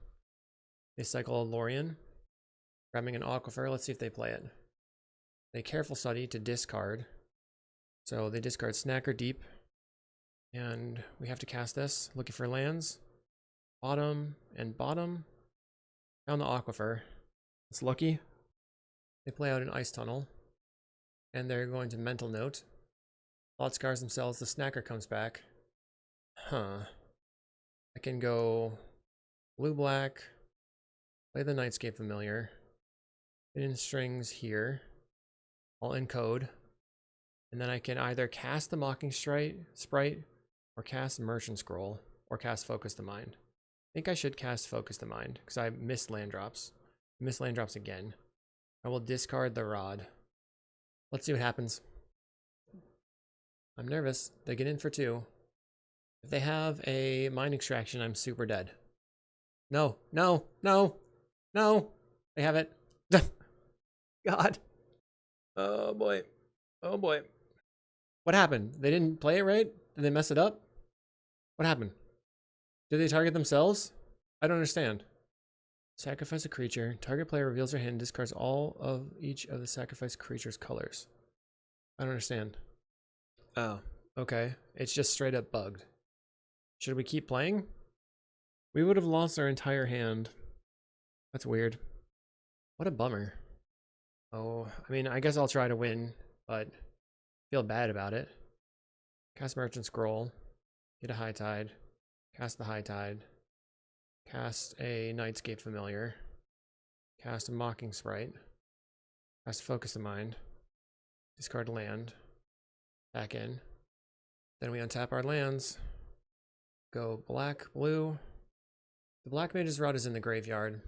They cycle a Lorien, grabbing an Aquifer. Let's see if they play it. They Careful Study to discard. So they discard Snacker Deep. And we have to cast this. Looking for lands. Bottom and bottom. Found the Aquifer. It's lucky. They play out an Ice Tunnel. And they're going to Mental Note. Lot scars themselves. The Snacker comes back. Huh. I can go blue-black. Play the Nightscape Familiar. Hidden Strings here. I'll encode. And then I can either cast the Mocking Sprite or cast Merchant Scroll or cast Focus the Mind. I think I should cast Focus the Mind because I missed land drops. I missed land drops again. I will discard the Rod. Let's see what happens. I'm nervous. They get in for 2. If they have a Mind Extraction, I'm super dead. No, no, no, no. They have it. God. Oh boy. Oh boy. What happened? They didn't play it right? Did they mess it up? What happened? Did they target themselves? I don't understand. Sacrifice a creature. Target player reveals their hand, discards all of each of the sacrificed creature's colors. I don't understand. Oh, okay. It's just straight up bugged. Should we keep playing? We would have lost our entire hand. That's weird. What a bummer. Oh, I mean, I guess I'll try to win, but feel bad about it. Cast Merchant Scroll. Get a High Tide. Cast the High Tide. Cast a Nightscape Familiar. Cast a Mocking Sprite. Cast Focus the Mind. Discard land. Back in. Then we untap our lands. Go black, blue. The Black Mage's Rod is in the graveyard.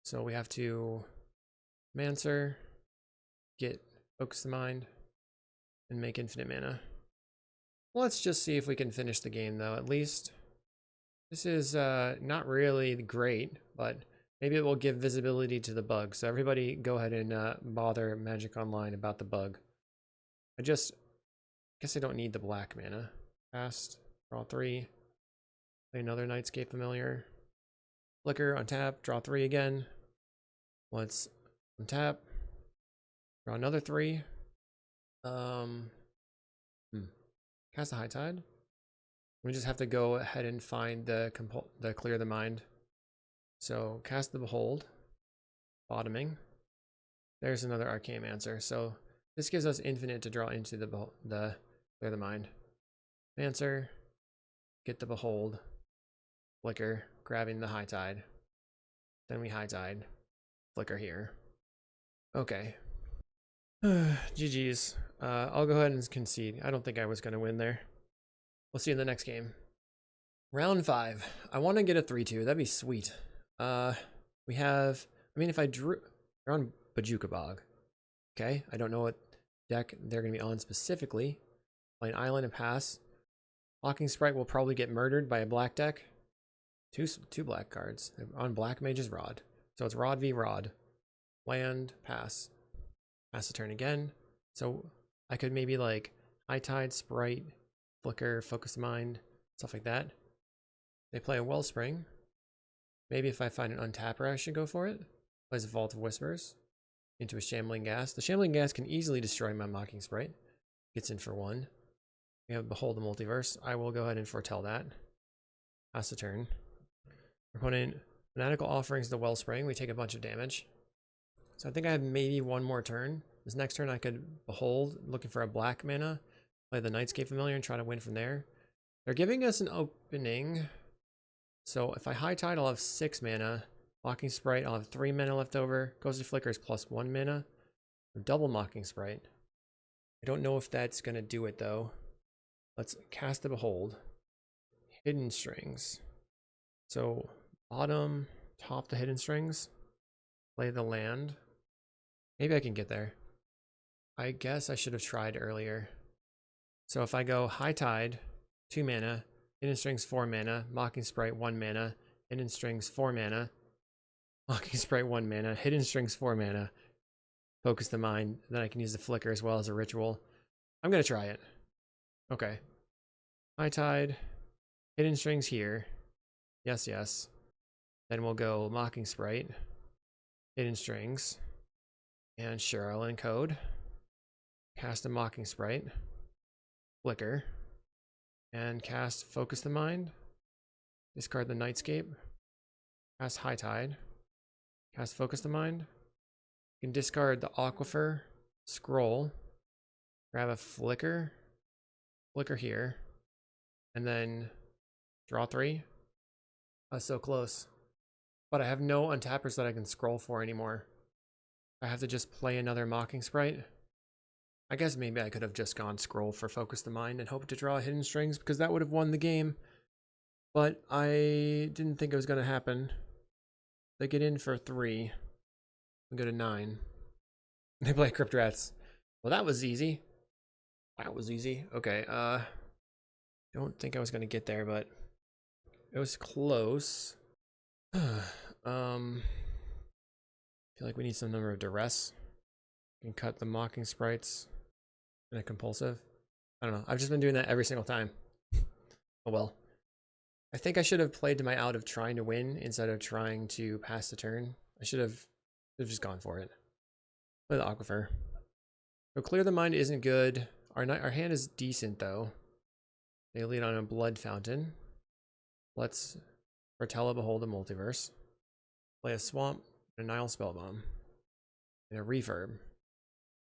So we have to Mancer, get Focus the Mind, and make infinite mana. Let's just see if we can finish the game though, at least. This is not really great, but maybe it will give visibility to the bug. So everybody go ahead and bother Magic Online about the bug. I guess I don't need the black mana. Cast, draw 3. Play another Nightscape Familiar. Flicker, untap, draw 3 again. Let's untap. Draw another 3. Cast a High Tide. We just have to go ahead and find the Clear the Mind. So cast the Behold. Bottoming. There's another Arcane Answer. So this gives us infinite to draw into the Clear the Mind. Answer. Get the Behold. Flicker. Grabbing the High Tide. Then we High Tide. Flicker here. Okay. GG's. I'll go ahead and concede. I don't think I was going to win there. We'll see you in the next game. Round 5. I want to get a 3-2. That'd be sweet. We have... I mean, if I drew... They're on Bojuka Bog. Okay. I don't know what deck they're going to be on specifically. Play an island and pass. Mocking Sprite will probably get murdered by a black deck. Two black cards. They're on Black Mage's Rod. So it's Rod v Rod. Land, pass. Pass the turn again. So I could maybe like High Tide, Sprite, Flicker, Focus Mind, stuff like that. They play a Wellspring. Maybe if I find an untapper, I should go for it. Plays a Vault of Whispers into a Shambling Gas. The Shambling Gas can easily destroy my Mocking Sprite. Gets in for 1. We have Behold the Multiverse. I will go ahead and foretell that. Pass the turn. Opponent Fanatical Offerings the Wellspring. We take a bunch of damage. So I think I have maybe one more turn. This next turn I could Behold, looking for a black mana. Play the Nightscape Familiar and try to win from there. They're giving us an opening. So if I High Tide, I'll have 6 mana. Mocking Sprite, I'll have 3 mana left over. Ghostly Flicker is plus 1 mana. Double Mocking Sprite. I don't know if that's going to do it though. Let's cast the Behold. Hidden Strings. So bottom, top the Hidden Strings. Play the land. Maybe I can get there. I guess I should have tried earlier. So if I go High Tide, 2 mana, Hidden Strings 4 mana, Mocking Sprite 1 mana, Hidden Strings 4 mana, Mocking Sprite 1 mana, Hidden Strings 4 mana, Focus the mind. Then I can use the flicker as well as a ritual. I'm going to try it. Okay. High Tide. Hidden Strings here. Yes, yes. Then we'll go Mocking Sprite. Hidden Strings. And sure, I'll encode. Cast a Mocking Sprite. Flicker. And cast Focus the Mind. Discard the Nightscape. Cast High Tide. Cast Focus the Mind. You can discard the Aquifer. Scroll. Grab a Flicker. Flicker here. And then draw 3. So close. But I have no untappers that I can scroll for anymore. I have to just play another Mocking Sprite. I guess maybe I could have just gone scroll for Focus the Mind and hoped to draw Hidden Strings because that would have won the game. But I didn't think it was going to happen. They get in for 3. We go to 9. They play Crypt Rats. Well, that was easy. That was easy. Okay, don't think I was going to get there, but it was close. Feel like we need some number of duress. And cut the Mocking Sprites and a compulsive. I don't know. I've just been doing that every single time. Oh well. I think I should have played to my out of trying to win instead of trying to pass the turn. I should have just gone for it. Play the Aquifer. So Clear the Mind isn't good. Our hand is decent though. They lead on a Blood Fountain. Let's Bertella Behold the Multiverse. Play a Swamp, a Nile Spellbomb, and a Refurb.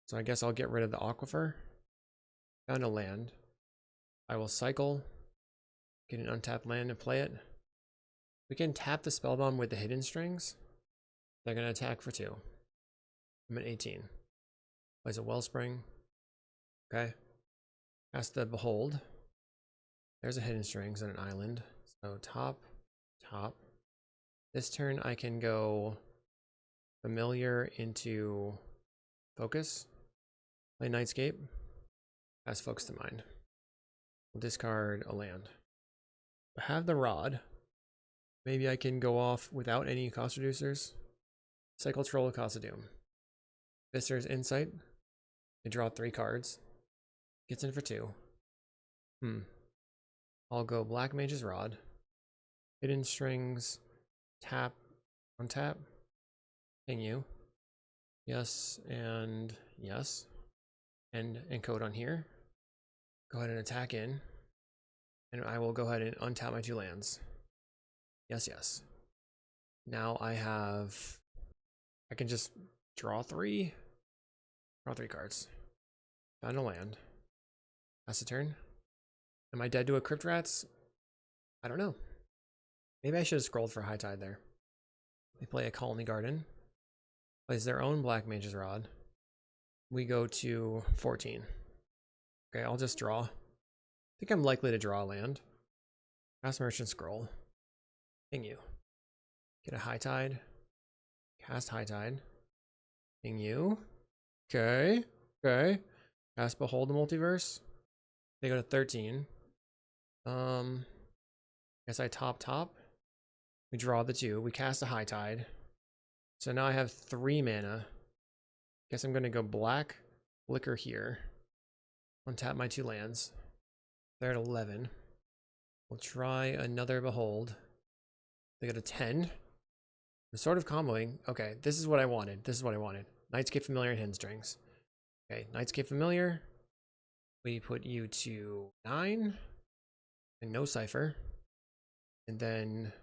So I guess I'll get rid of the Aquifer. Found a land. I will cycle. Get an untapped land and play it. We can tap the Spellbomb with the Hidden Strings. They're going to attack for 2. I'm at 18. Plays a Wellspring. Okay. Cast the Behold. There's a Hidden Strings and an island. So top, top. This turn I can go Familiar into Focus. Play Nightscape. Cast Focus to Mind. We'll discard a land. I have the Rod. Maybe I can go off without any cost reducers. Cycle Troll of Cost of Doom. Visitor's Insight. They draw 3 cards. Gets in for 2. I'll go Black Mage's Rod. Hidden Strings. Tap. Untap. Ping you. Yes and yes. And encode on here. Go ahead and attack in. And I will go ahead and untap my 2 lands. Yes, yes. Now I can just draw 3. Draw 3 cards. Found a land. Pass a turn. Am I dead to a Crypt Rats? I don't know. Maybe I should have scrolled for High Tide there. They play a Colony Garden. Plays their own Black Mage's Rod. We go to 14. Okay, I'll just draw. I think I'm likely to draw a land. Cast Merchant Scroll. Ping you. Get a High Tide. Cast High Tide. Ping you. Okay. Okay. Cast Behold the Multiverse. They go to 13. Guess I top. We draw the 2. We cast a High Tide. So now I have 3 mana. Guess I'm gonna go black, flicker here. Untap my 2 lands. They're at 11. We'll try another Behold. They go to 10. I'm sort of comboing. Okay, this is what I wanted. Nightscape Familiar and Hidden Strings. Okay, Nightscape Familiar. We put you to 9. And no Cipher. And then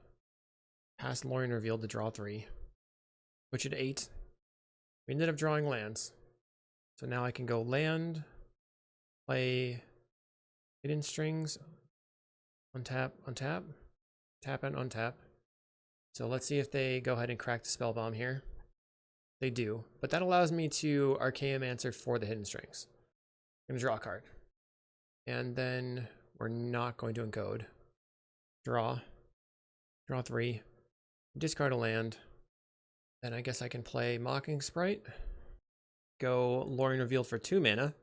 pass Lorien Revealed to draw 3. Put you to 8. We ended up drawing lands. So now I can go land, play Hidden Strings, untap, tap and untap. So let's see if they go ahead and crack the Spellbomb here. They do, but that allows me to Archaeum Answer for the Hidden Strings. I'm gonna draw a card. And then we're not going to encode. Draw 3, discard a land. Then I guess I can play Mocking Sprite. Go Lorien Revealed for 2 mana.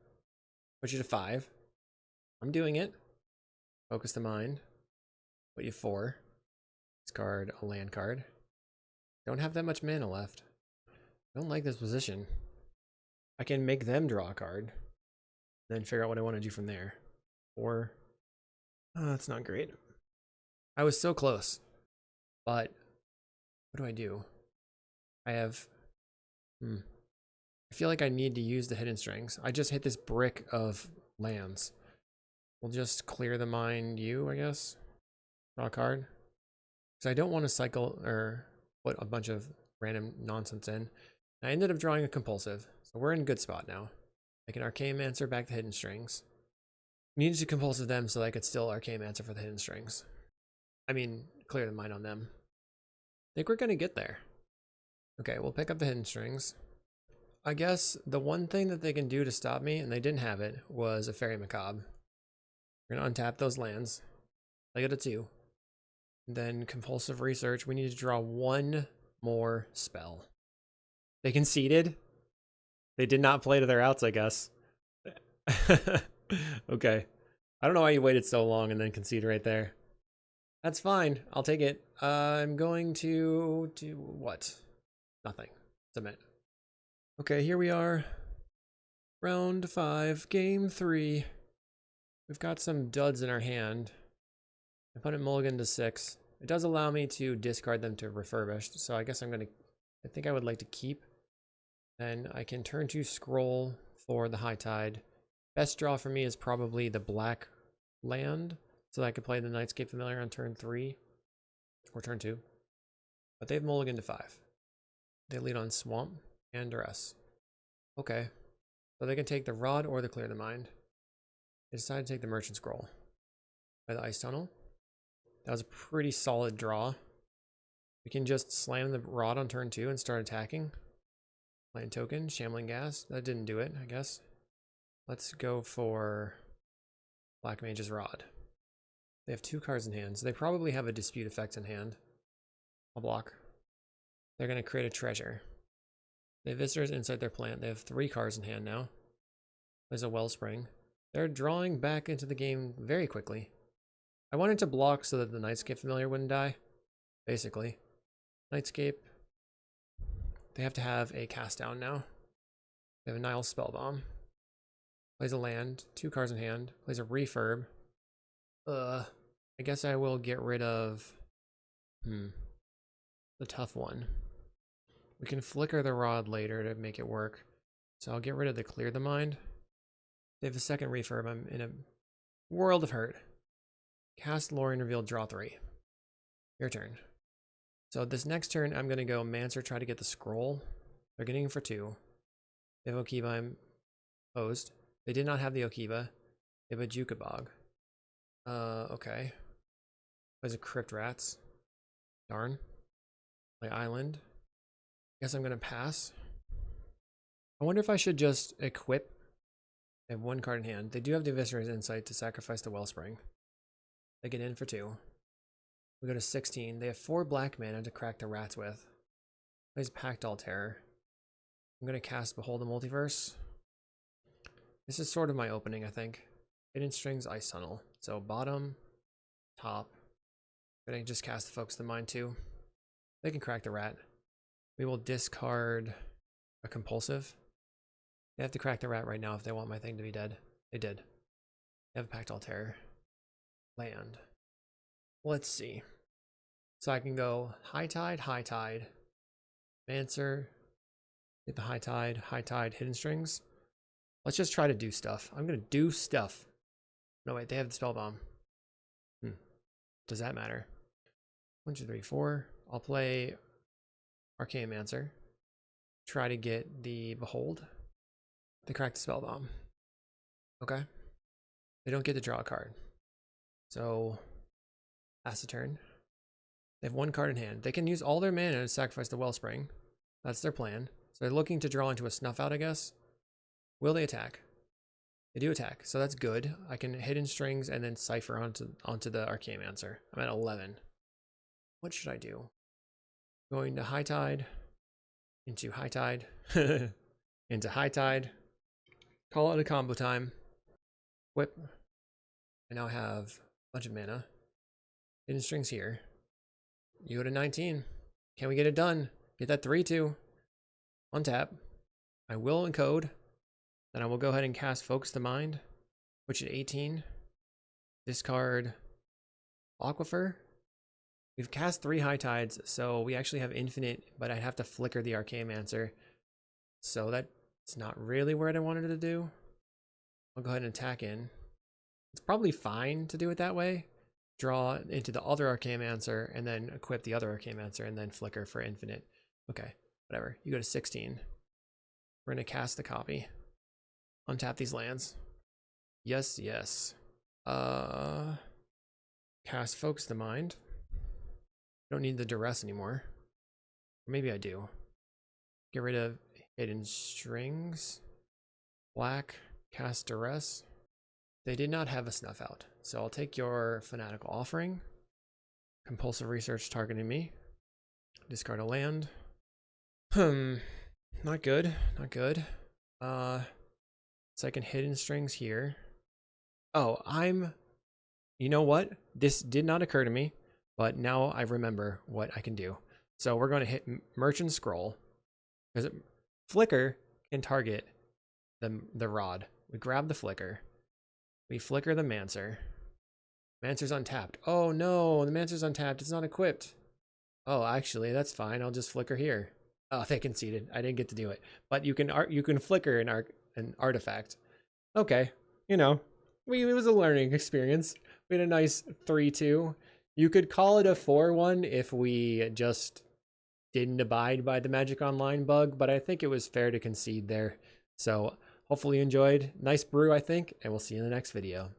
Put you to 5. I'm doing it. Focus the Mind. Put you 4. Discard a land card. Don't have that much mana left. I don't like this position. I can make them draw a card, then figure out what I want to do from there. Or, that's not great. I was so close, but what do I do? I have, I feel like I need to use the hidden strings. I just hit this brick of lands. We'll just clear the mind you, I guess. Draw a card. Because I don't want to cycle or put a bunch of random nonsense in. I ended up drawing a compulsive, so we're in a good spot now. I can Archaeomancer back the hidden strings. Needed to compulsive them so I could still Archaeomancer for the hidden strings. I mean, clear the mind on them. I think we're going to get there. Okay, we'll pick up the hidden strings. I guess the one thing that they can do to stop me, and they didn't have it, was a Fairy Macabre. We're going to untap those lands. I get a 2. Then compulsive research. We need to draw one more spell. They conceded. They did not play to their outs, I guess. Okay. I don't know why you waited so long and then concede right there. That's fine. I'll take it. I'm going to do what? Nothing. Submit. Okay, here we are. Round 5, game 3. We've got some duds in our hand. I put it mulligan to 6. It does allow me to discard them to refurbished, so I guess I think I would like to keep. Then I can turn to scroll for the High Tide. Best draw for me is probably the black land, so that I could play the Nightscape Familiar on turn 3 or turn 2. But they have mulligan to 5. They lead on Swamp and Duress. Okay, so they can take the Rod or the Clear the Mind. They decided to take the Merchant Scroll by the Ice Tunnel. That was a pretty solid draw. We can just slam the Rod on turn 2 and start attacking. Land token, Shambling Gas. That didn't do it, I guess. Let's go for Black Mage's Rod. They have 2 cards in hand, so they probably have a Dispute effect in hand. I'll block. They're going to create a treasure. They have Visitors inside their plant. They have 3 cards in hand now. There's a Wellspring. They're drawing back into the game very quickly. I wanted to block so that the Nightscape Familiar wouldn't die, basically. Nightscape. They have to have a cast down now. They have a Nile Spellbomb. Plays a land, 2 cards in hand. Plays a refurb. I guess I will get rid of the tough one. We can flicker the Rod later to make it work. So I'll get rid of the Clear the Mind. They have a second refurb. I'm in a world of hurt. Cast Lorien Revealed, draw 3. Your turn. So this next turn, I'm going to go Mancer, try to get the scroll. They're getting it for 2. They have Okiba, I'm opposed. They did not have the Okiba. They have a Jukabog. Okay. There's a Crypt Rats. Darn. Play Island. Guess I'm going to pass. I wonder if I should just equip. They have 1 card in hand. They do have the Viscer's Insight to sacrifice the Wellspring. They get in for 2. We go to 16. They have 4 black mana to crack the rats with. Plays Pactdoll Terror. I'm going to cast Behold the Multiverse. This is sort of my opening, I think. Hidden Strings, Ice Tunnel. So bottom, top. I'm going to just cast the Focus the Mind too. They can crack the rat. We will discard a Compulsive. They have to crack the rat right now if they want my thing to be dead. They did. They have Pactdoll Terror. Land. Let's see. So I can go High Tide, Mancer, get the High Tide, Hidden Strings. Let's just try to do stuff. I'm gonna do stuff. No wait, they have the Spellbomb. Does that matter? 1, 2, 3, 4. I'll play Archaeomancer. Try to get the Behold. They crack the Spellbomb. Okay. They don't get to draw a card. So pass the turn. They have 1 card in hand. They can use all their mana to sacrifice the Wellspring. That's their plan. So they're looking to draw into a Snuff Out, I guess. Will they attack? They do attack, so that's good. I can Hidden Strings and then Cipher onto the Archaeomancer. I'm at 11. What should I do? Going to High Tide, into High Tide, into High Tide. Call it a combo time. Whip. I now have a bunch of mana. Hidden Strings here. You go to 19. Can we get it done? Get that 3-2. Untap. I will encode. Then I will go ahead and cast Focus the Mind, which at 18. Discard Aquifer. We've cast 3 High Tides, so we actually have infinite, but I'd have to flicker the Archaeomancer. So that's not really what I wanted to do. I'll go ahead and attack in. It's probably fine to do it that way. Draw into the other Archaeomancer, and then equip the other Archaeomancer, and then flicker for infinite. Okay, whatever. You go to 16. We're going to cast the copy. Untap these lands. Yes, yes. Cast Focus the Mind. Don't need the duress anymore. Or maybe I do. Get rid of Hidden Strings. Black. Cast duress. They did not have a snuff out. So I'll take your Fanatical Offering. Compulsive Research targeting me. Discard a land. Not good. Not good. Second Hidden Strings here. Oh, you know what? This did not occur to me, but now I remember what I can do. So we're going to hit Merchant Scroll. Because Flicker can target the rod. We grab the Flicker. We flicker the Mancer. Mancer's untapped. Oh no, the Mancer's untapped. It's not equipped. Oh, actually, that's fine. I'll just flicker here. Oh, they conceded. I didn't get to do it. But you can flicker an artifact. Okay, you know, it was a learning experience. We had a nice 3-2. You could call it a 4-1 if we just didn't abide by the Magic Online bug, but I think it was fair to concede there. So hopefully you enjoyed. Nice brew, I think, and we'll see you in the next video.